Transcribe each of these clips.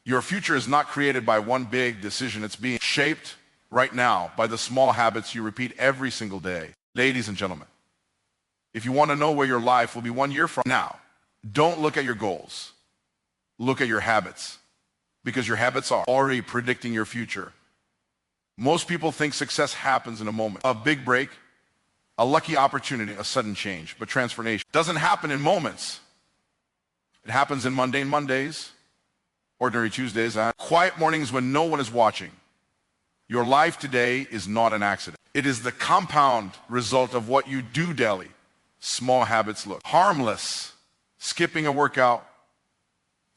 Your future is not created by one big decision. It's being shaped right now by the small habits you repeat every single day. Ladies and gentlemen, if you want to know where your life will be 1 year from now, don't look at your goals. Look at your habits, because your habits are already predicting your future. Most people think success happens in a moment, a big break, a lucky opportunity, a sudden change. But transformation doesn't happen in moments. It happens in mundane Mondays, ordinary Tuesdays, and quiet mornings when no one is watching. Your life today is not an accident. It is the compound result of what you do daily. Small habits look harmless. Skipping a workout,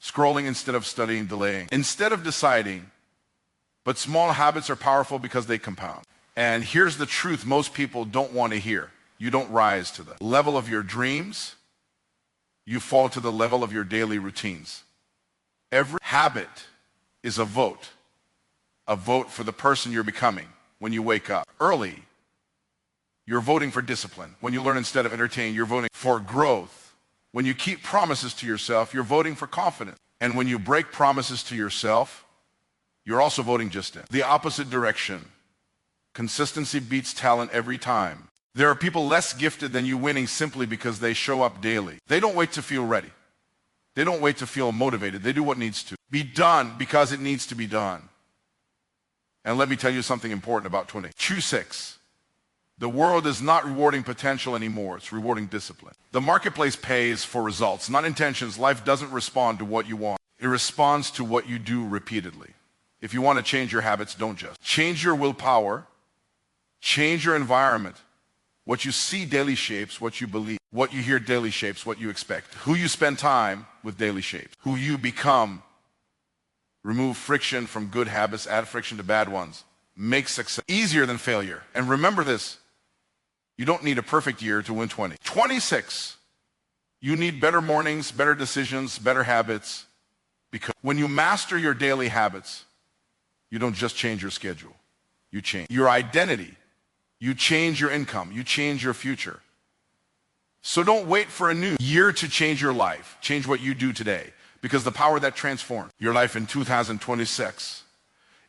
scrolling instead of studying, delaying, instead of deciding. But small habits are powerful because they compound. And here's the truth most people don't want to hear. You don't rise to the level of your dreams. You fall to the level of your daily routines. Every habit is a vote for the person you're becoming when you wake up. Early, you're voting for discipline. When you learn instead of entertain, you're voting for growth. When you keep promises to yourself, you're voting for confidence. And when you break promises to yourself, you're also voting just in the opposite direction. Consistency beats talent every time. There are people less gifted than you winning simply because they show up daily. They don't wait to feel ready. They don't wait to feel motivated. They do what needs to be done because it needs to be done. And let me tell you something important about 20. Choose 6. The world is not rewarding potential anymore. It's rewarding discipline. The marketplace pays for results, not intentions. Life doesn't respond to what you want. It responds to what you do repeatedly. If you want to change your habits, don't just change your willpower. Change your environment. What you see daily shapes what you believe. What you hear daily shapes what you expect. Who you spend time with daily shapes. Who you become. Remove friction from good habits, add friction to bad ones. Make success easier than failure. And remember this. You don't need a perfect year to win 20. 26, you need better mornings, better decisions, better habits. Because when you master your daily habits, you don't just change your schedule. You change your identity. You change your income. You change your future. So don't wait for a new year to change your life. Change what you do today. Because the power that transforms your life in 2026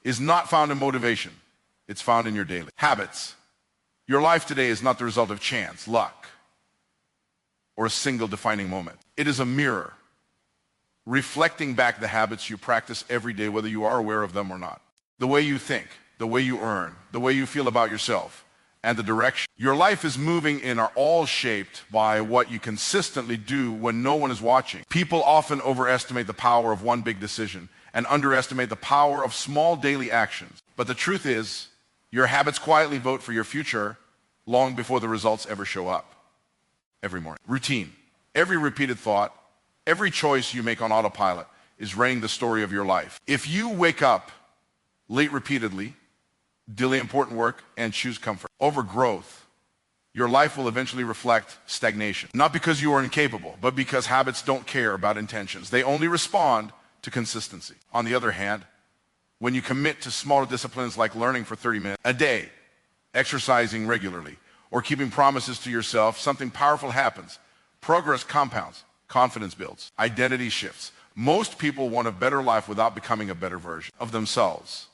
is not found in motivation. It's found in your daily habits. Your life today is not the result of chance, luck, or a single defining moment. It is a mirror reflecting back the habits you practice every day, whether you are aware of them or not. The way you think, the way you earn, the way you feel about yourself, and the direction your life is moving in are all shaped by what you consistently do when no one is watching. People often overestimate the power of one big decision and underestimate the power of small daily actions. But the truth is, your habits quietly vote for your future long before the results ever show up. Every morning. Routine. Every repeated thought, every choice you make on autopilot is writing the story of your life. If you wake up late repeatedly, delay important work, and choose comfort over growth, your life will eventually reflect stagnation. Not because you are incapable, but because habits don't care about intentions. They only respond to consistency. On the other hand, when you commit to smaller disciplines like learning for 30 minutes a day, exercising regularly, or keeping promises to yourself, something powerful happens. Progress compounds, confidence builds, identity shifts. Most people want a better life without becoming a better version of themselves.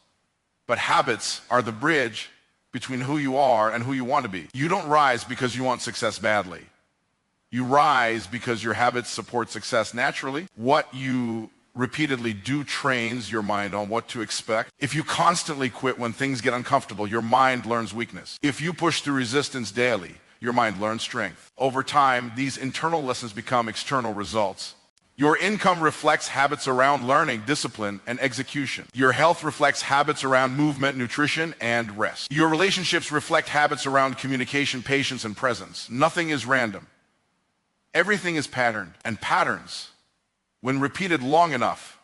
But habits are the bridge between who you are and who you want to be. You don't rise because you want success badly. You rise because your habits support success naturally. What you repeatedly do trains your mind on what to expect. If you constantly quit when things get uncomfortable, your mind learns weakness. If you push through resistance daily, your mind learns strength. Over time, these internal lessons become external results. Your income reflects habits around learning, discipline, and execution. Your health reflects habits around movement, nutrition, and rest. Your relationships reflect habits around communication, patience, and presence. Nothing is random. Everything is patterned, and patterns, when repeated long enough,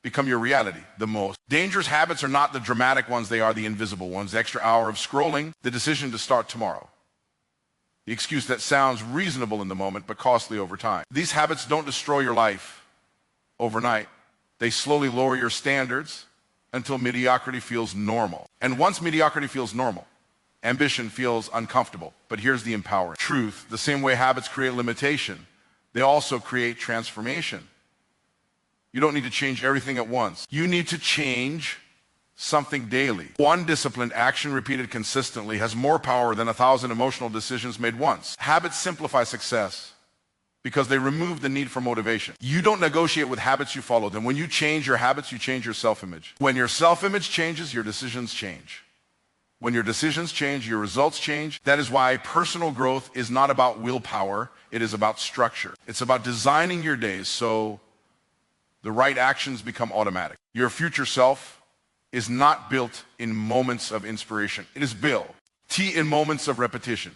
become your reality. The most dangerous habits are not the dramatic ones, they are the invisible ones. The extra hour of scrolling, the decision to start tomorrow. The excuse that sounds reasonable in the moment but costly over time. These habits don't destroy your life overnight. They slowly lower your standards until mediocrity feels normal. And once mediocrity feels normal, ambition feels uncomfortable. But here's the empowering truth. The same way habits create limitation, they also create transformation. You don't need to change everything at once. You need to change something daily. One disciplined action repeated consistently has more power than 1,000 emotional decisions made once. Habits simplify success because they remove the need for motivation. You don't negotiate with habits, you follow them. When you change your habits, you change your self-image. When your self-image changes, your decisions change. When your decisions change, your results change. That is why personal growth is not about willpower, it is about structure. It's about designing your days so the right actions become automatic. Your future self is not built in moments of inspiration. It is built in moments of repetition.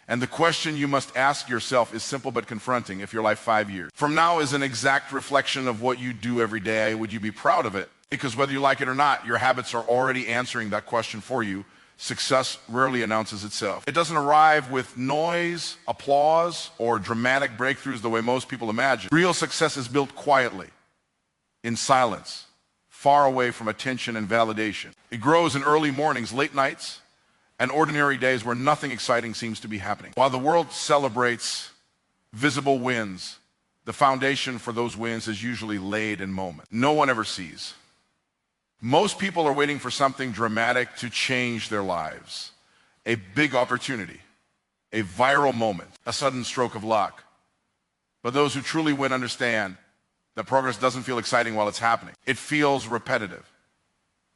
And the question you must ask yourself is simple but confronting. If your life 5 years from now is an exact reflection of what you do every day, would you be proud of it? Because whether you like it or not, your habits are already answering that question for you. Success rarely announces itself. It doesn't arrive with noise, applause, or dramatic breakthroughs the way most people imagine. Real success is built quietly, in silence, far away from attention and validation. It grows in early mornings, late nights, and ordinary days where nothing exciting seems to be happening. While the world celebrates visible wins, the foundation for those wins is usually laid in moment. No one ever sees. Most people are waiting for something dramatic to change their lives. A big opportunity, a viral moment, a sudden stroke of luck. But those who truly win understand that progress doesn't feel exciting while it's happening. It feels repetitive.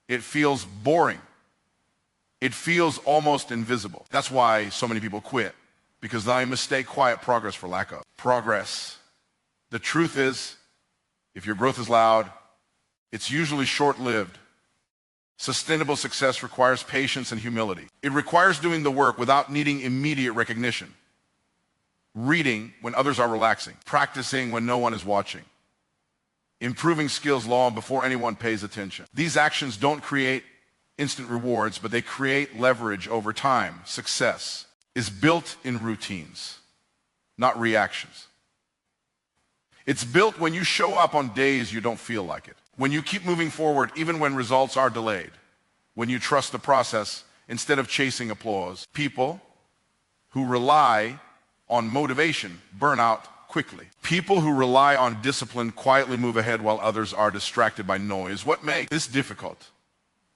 It feels boring. It feels almost invisible. That's why so many people quit, because they mistake quiet progress for lack of progress. The truth is, if your growth is loud, it's usually short-lived. Sustainable success requires patience and humility. It requires doing the work without needing immediate recognition. Reading when others are relaxing. Practicing when no one is watching. Improving skills long before anyone pays attention. These actions don't create instant rewards, but they create leverage over time. Success is built in routines, not reactions. It's built when you show up on days you don't feel like it. When you keep moving forward even when results are delayed. When you trust the process instead of chasing applause. People who rely on motivation burn out quickly. People who rely on discipline quietly move ahead while others are distracted by noise. What makes this difficult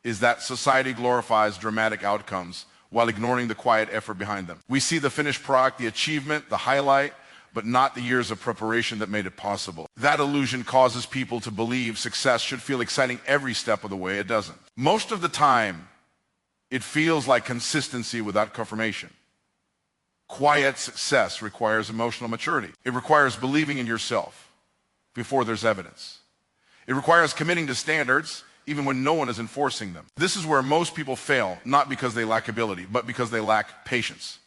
is that society glorifies dramatic outcomes while ignoring the quiet effort behind them. We see the finished product, the achievement, the highlight, but not the years of preparation that made it possible. That illusion causes people to believe success should feel exciting every step of the way. It doesn't. Most of the time, it feels like consistency without confirmation. Quiet success requires emotional maturity. It requires believing in yourself before there's evidence. It requires committing to standards even when no one is enforcing them. This is where most people fail, not because they lack ability, but because they lack patience.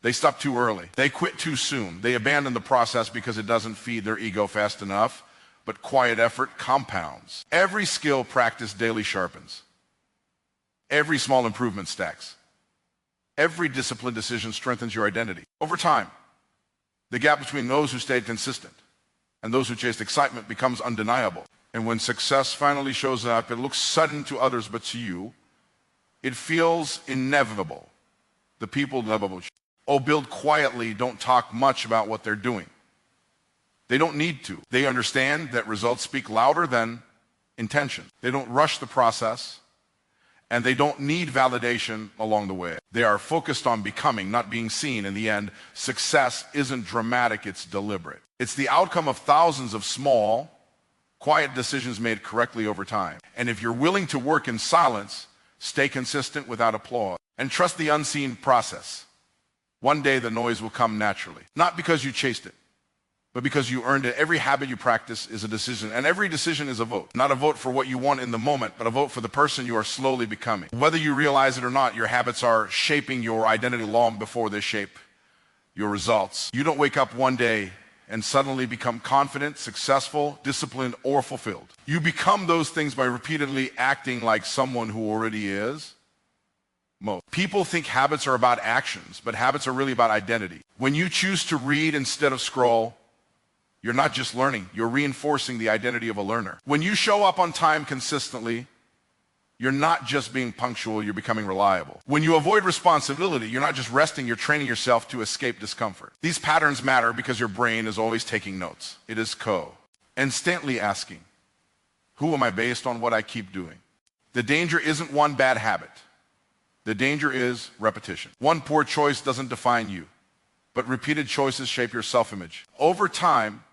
They stop too early. They quit too soon. They abandon the process because it doesn't feed their ego fast enough, but quiet effort compounds. Every skill practiced daily sharpens. Every small improvement stacks. Every disciplined decision strengthens your identity. Over time, the gap between those who stayed consistent and those who chased excitement becomes undeniable. And when success finally shows up, it looks sudden to others, but to you, it feels inevitable. The people build quietly, don't talk much about what they're doing. They don't need to. They understand that results speak louder than intention. They don't rush the process, and they don't need validation along the way. They are focused on becoming, not being seen. In the end, success isn't dramatic, it's deliberate. It's the outcome of thousands of small, quiet decisions made correctly over time. And if you're willing to work in silence, stay consistent without applause, and trust the unseen process, one day the noise will come naturally. Not because you chased it, but because you earned it. Every habit you practice is a decision, and every decision is a vote. Not a vote for what you want in the moment, but a vote for the person you are slowly becoming. Whether you realize it or not, your habits are shaping your identity long before they shape your results. You don't wake up one day and suddenly become confident, successful, disciplined, or fulfilled. You become those things by repeatedly acting like someone who already is. Most people think habits are about actions, but habits are really about identity. When you choose to read instead of scroll, you're not just learning, you're reinforcing the identity of a learner. When you show up on time consistently, you're not just being punctual, you're becoming reliable. When you avoid responsibility, you're not just resting, you're training yourself to escape discomfort. These patterns matter because your brain is always taking notes. It is Instantly asking, who am I based on what I keep doing? The danger isn't one bad habit. The danger is repetition. One poor choice doesn't define you, but repeated choices shape your self-image. Over time,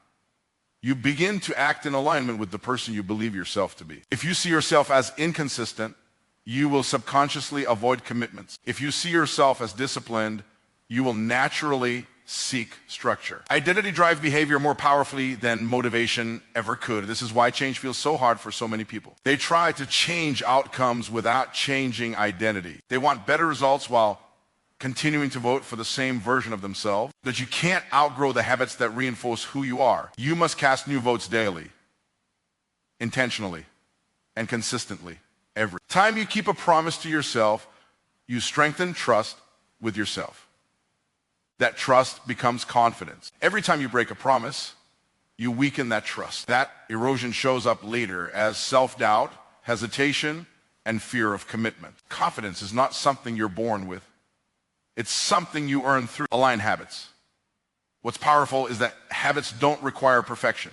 you begin to act in alignment with the person you believe yourself to be. If you see yourself as inconsistent, you will subconsciously avoid commitments. If you see yourself as disciplined, you will naturally seek structure. Identity drives behavior more powerfully than motivation ever could. This is why change feels so hard for so many people. They try to change outcomes without changing identity. They want better results while continuing to vote for the same version of themselves. That you can't outgrow the habits that reinforce who you are. You must cast new votes daily, intentionally, and consistently. Every time you keep a promise to yourself, you strengthen trust with yourself. That trust becomes confidence. Every time you break a promise, you weaken that trust. That erosion shows up later as self-doubt, hesitation, and fear of commitment. Confidence is not something you're born with. It's something you earn through aligned habits. What's powerful is that habits don't require perfection.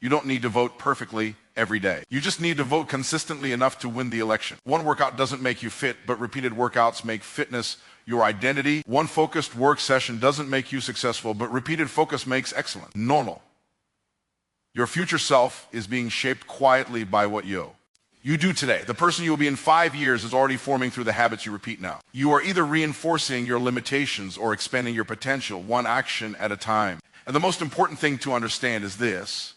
You don't need to vote perfectly every day. You just need to vote consistently enough to win the election. One workout doesn't make you fit, but repeated workouts make fitness your identity. One focused work session doesn't make you successful, but repeated focus makes excellent. Normal. Your future self is being shaped quietly by what you do today. The person you will be in 5 years is already forming through the habits you repeat now. You are either reinforcing your limitations or expanding your potential, one action at a time. And the most important thing to understand is this: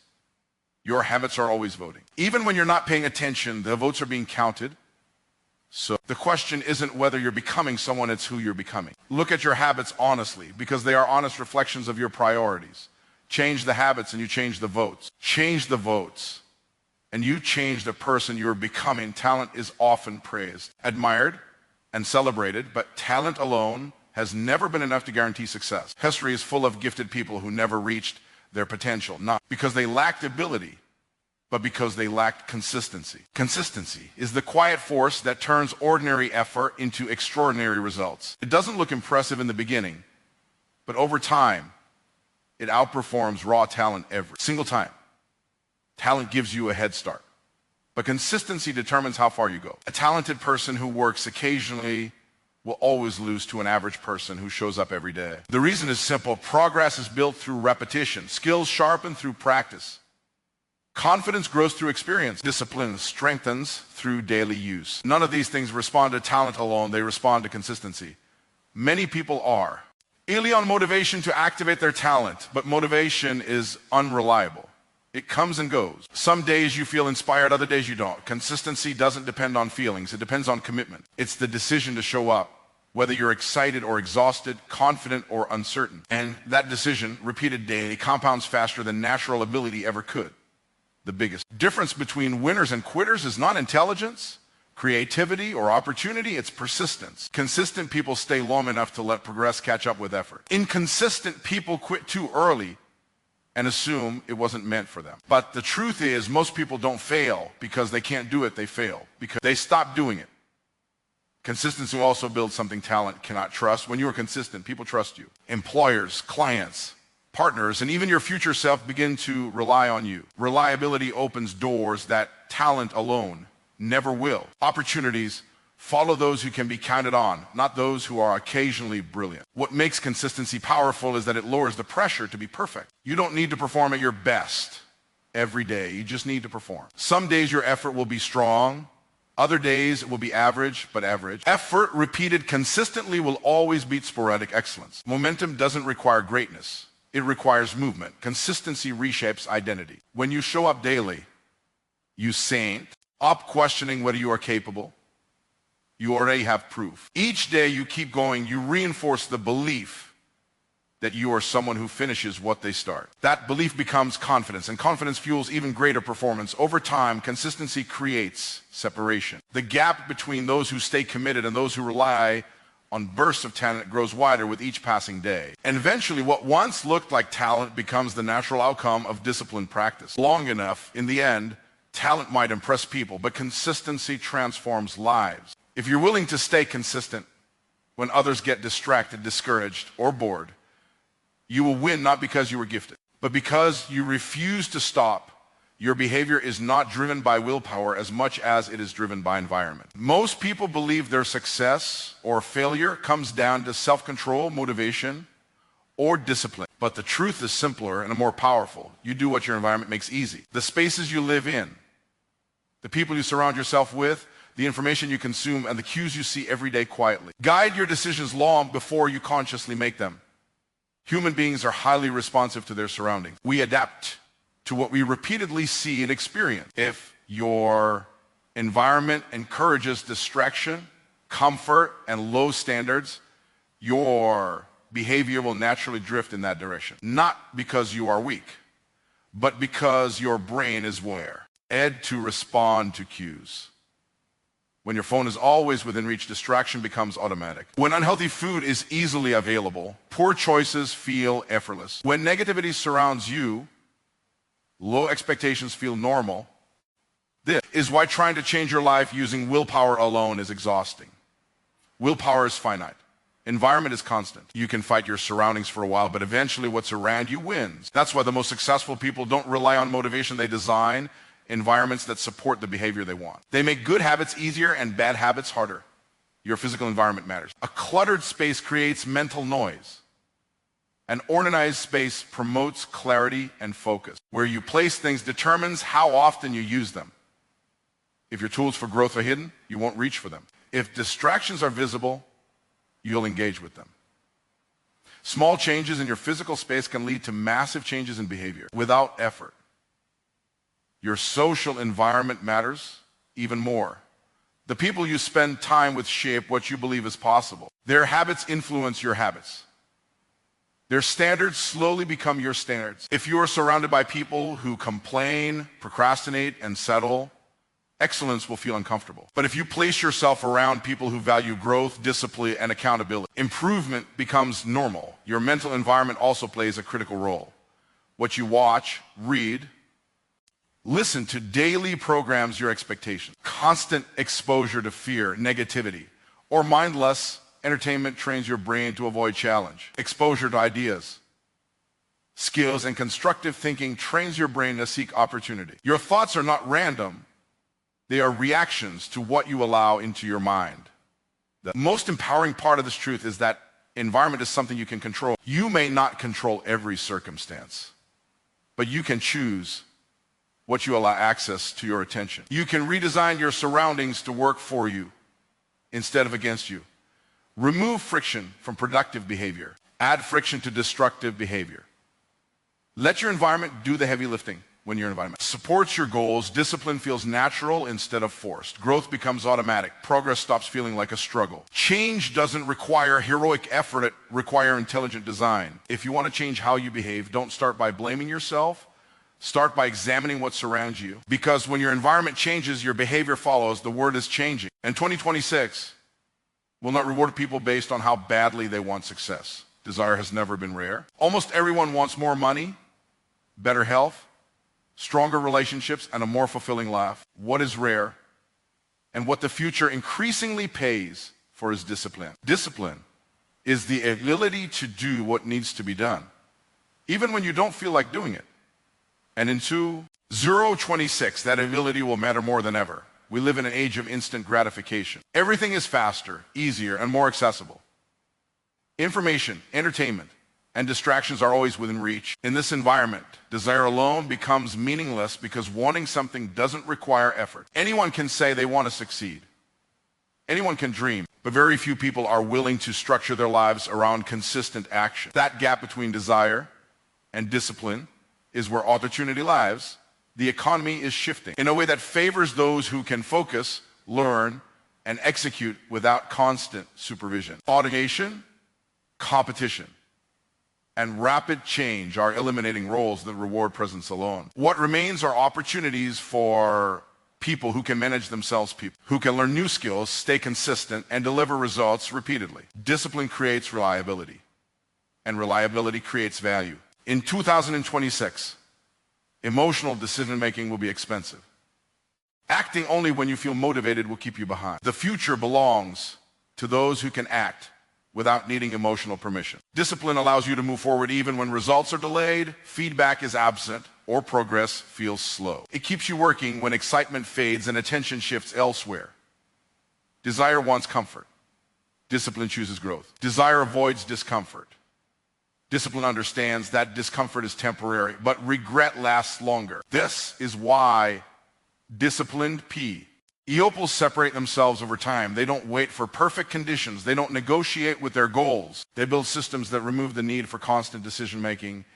your habits are always voting. Even when you're not paying attention, the votes are being counted. So the question isn't whether you're becoming someone, it's who you're becoming. Look at your habits honestly, because they are honest reflections of your priorities. Change the habits and you change the votes. Change the votes and you change the person you're becoming. Talent is often praised, admired, and celebrated, but talent alone has never been enough to guarantee success. History is full of gifted people who never reached their potential, not because they lacked ability, but because they lacked consistency. Consistency is the quiet force that turns ordinary effort into extraordinary results. It doesn't look impressive in the beginning, but over time, it outperforms raw talent every single time. Talent gives you a head start, but consistency determines how far you go. A talented person who works occasionally will always lose to an average person who shows up every day. The reason is simple. Progress is built through repetition. Skills sharpen through practice. Confidence grows through experience. Discipline strengthens through daily use. None of these things respond to talent alone. They respond to consistency. Many people are early on motivation to activate their talent, but motivation is unreliable. It comes and goes. Some days you feel inspired, other days you don't. Consistency doesn't depend on feelings. It depends on commitment. It's the decision to show up, whether you're excited or exhausted, confident or uncertain. And that decision, repeated daily, compounds faster than natural ability ever could. The biggest difference between winners and quitters is not intelligence, creativity, or opportunity, it's persistence. Consistent people stay long enough to let progress catch up with effort. Inconsistent people quit too early and assume it wasn't meant for them. But the truth is, most people don't fail because they can't do it, they fail because they stop doing it. Consistency also builds something talent cannot trust. When you are consistent, people trust you. Employers, clients, partners, and even your future self begin to rely on you. Reliability opens doors that talent alone never will. Opportunities follow those who can be counted on, not those who are occasionally brilliant. What makes consistency powerful is that it lowers the pressure to be perfect. You don't need to perform at your best every day. You just need to perform. Some days your effort will be strong. Other days it will be average, but average. Effort repeated consistently will always beat sporadic excellence. Momentum doesn't require greatness. It requires movement. Consistency reshapes identity. When you show up daily, you stop questioning whether you are capable. You already have proof. Each day you keep going, you reinforce the belief that you are someone who finishes what they start. That belief becomes confidence, and confidence fuels even greater performance. Over time, consistency creates separation. The gap between those who stay committed and those who rely on bursts of talent grows wider with each passing day. And eventually, what once looked like talent becomes the natural outcome of disciplined practice. Long enough, in the end, talent might impress people, but consistency transforms lives. If you're willing to stay consistent when others get distracted, discouraged, or bored, you will win not because you were gifted, but because you refuse to stop Your behavior is not driven by willpower as much as it is driven by environment. Most people believe their success or failure comes down to self-control, motivation, or discipline. But the truth is simpler and more powerful. You do what your environment makes easy. The spaces you live in, the people you surround yourself with, the information you consume, and the cues you see every day quietly. Guide your decisions long before you consciously make them. Human beings are highly responsive to their surroundings. We adapt to what we repeatedly see and experience. If your environment encourages distraction, comfort, and low standards, your behavior will naturally drift in that direction. Not because you are weak, but because your brain is wired to respond to cues. When your phone is always within reach, distraction becomes automatic. When unhealthy food is easily available, poor choices feel effortless. When negativity surrounds you, low expectations feel normal. This is why trying to change your life using willpower alone is exhausting. Willpower is finite. Environment is constant. You can fight your surroundings for a while, but eventually what's around you wins. That's why the most successful people don't rely on motivation. They design environments that support the behavior they want. They make good habits easier and bad habits harder. Your physical environment matters. A cluttered space creates mental noise. An organized space promotes clarity and focus. Where you place things determines how often you use them. If your tools for growth are hidden, you won't reach for them. If distractions are visible, you'll engage with them. Small changes in your physical space can lead to massive changes in behavior without effort. Your social environment matters even more. The people you spend time with shape what you believe is possible. Their habits influence your habits. Their standards slowly become your standards. If you are surrounded by people who complain, procrastinate, and settle, excellence will feel uncomfortable. But if you place yourself around people who value growth, discipline, and accountability, improvement becomes normal. Your mental environment also plays a critical role. What you watch, read, listen to daily programs your expectations. Constant exposure to fear, negativity, or mindless entertainment trains your brain to avoid challenge. Exposure to ideas, skills, and constructive thinking trains your brain to seek opportunity. Your thoughts are not random. They are reactions to what you allow into your mind. The most empowering part of this truth is that environment is something you can control. You may not control every circumstance, but you can choose what you allow access to your attention. You can redesign your surroundings to work for you instead of against you. Remove friction from productive behavior. Add friction to destructive behavior. Let your environment do the heavy lifting. When your environment supports your goals, discipline feels natural instead of forced. Growth becomes automatic. Progress stops feeling like a struggle. Change doesn't require heroic effort, it requires intelligent design. If you want to change how you behave, don't start by blaming yourself. Start by examining what surrounds you. Because when your environment changes, your behavior follows. The word is changing. And 2026 will not reward people based on how badly they want success. Desire has never been rare. Almost everyone wants more money, better health, stronger relationships, and a more fulfilling life. What is rare and what the future increasingly pays for is discipline. Discipline is the ability to do what needs to be done, even when you don't feel like doing it. And in 2026, that ability will matter more than ever. We live in an age of instant gratification. Everything is faster, easier, and more accessible. Information, entertainment, and distractions are always within reach. In this environment, desire alone becomes meaningless because wanting something doesn't require effort. Anyone can say they want to succeed. Anyone can dream, but very few people are willing to structure their lives around consistent action. That gap between desire and discipline is where opportunity lies. The economy is shifting in a way that favors those who can focus, learn, and execute without constant supervision. Automation, competition, and rapid change are eliminating roles that reward presence alone. What remains are opportunities for people who can manage themselves, people who can learn new skills, stay consistent, and deliver results repeatedly. Discipline creates reliability, and reliability creates value. In 2026, emotional decision-making will be expensive. Acting only when you feel motivated will keep you behind. The future belongs to those who can act without needing emotional permission. Discipline allows you to move forward even when results are delayed, feedback is absent, or progress feels slow. It keeps you working when excitement fades and attention shifts elsewhere. Desire wants comfort. Discipline chooses growth. Desire avoids discomfort. Discipline understands that discomfort is temporary, but regret lasts longer. This is why disciplined Eopals separate themselves over time. They don't wait for perfect conditions. They don't negotiate with their goals. They build systems that remove the need for constant decision-making.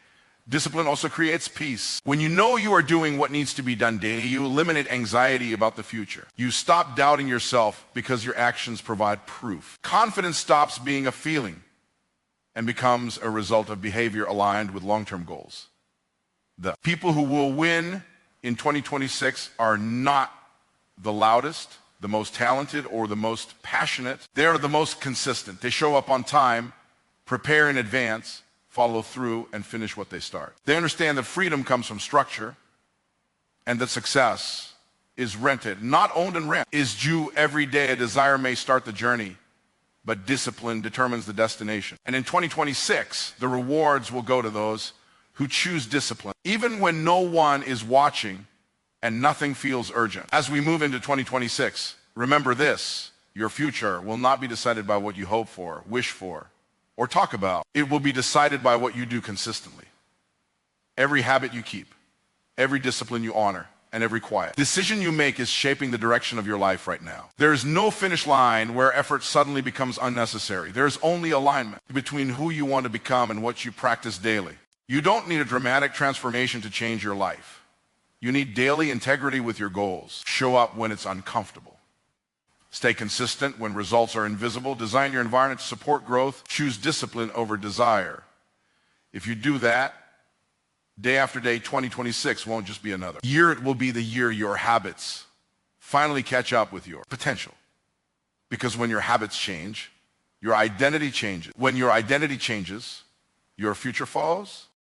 Discipline also creates peace. When you know you are doing what needs to be done daily, you eliminate anxiety about the future. You stop doubting yourself because your actions provide proof. Confidence stops being a feeling and becomes a result of behavior aligned with long-term goals. The people who will win in 2026 are not the loudest, the most talented, or the most passionate. They are the most consistent. They show up on time, prepare in advance, follow through, and finish what they start. They understand that freedom comes from structure and that success is rented, not owned and rent, is due every day. A desire may start the journey, but discipline determines the destination. And in 2026, the rewards will go to those who choose discipline, even when no one is watching and nothing feels urgent. As we move into 2026, remember this: your future will not be decided by what you hope for, wish for, or talk about. It will be decided by what you do consistently. Every habit you keep, every discipline you honor, and every quiet decision you make is shaping the direction of your life right now. There is no finish line where effort suddenly becomes unnecessary. There is only alignment between who you want to become and what you practice daily. You don't need a dramatic transformation to change your life. You need daily integrity with your goals. Show up when it's uncomfortable. Stay consistent when results are invisible. Design your environment to support growth. Choose discipline over desire. If you do that, day after day, 2026 won't just be another year. It will be the year your habits finally catch up with your potential. Because when your habits change, your identity changes. When your identity changes, your future follows.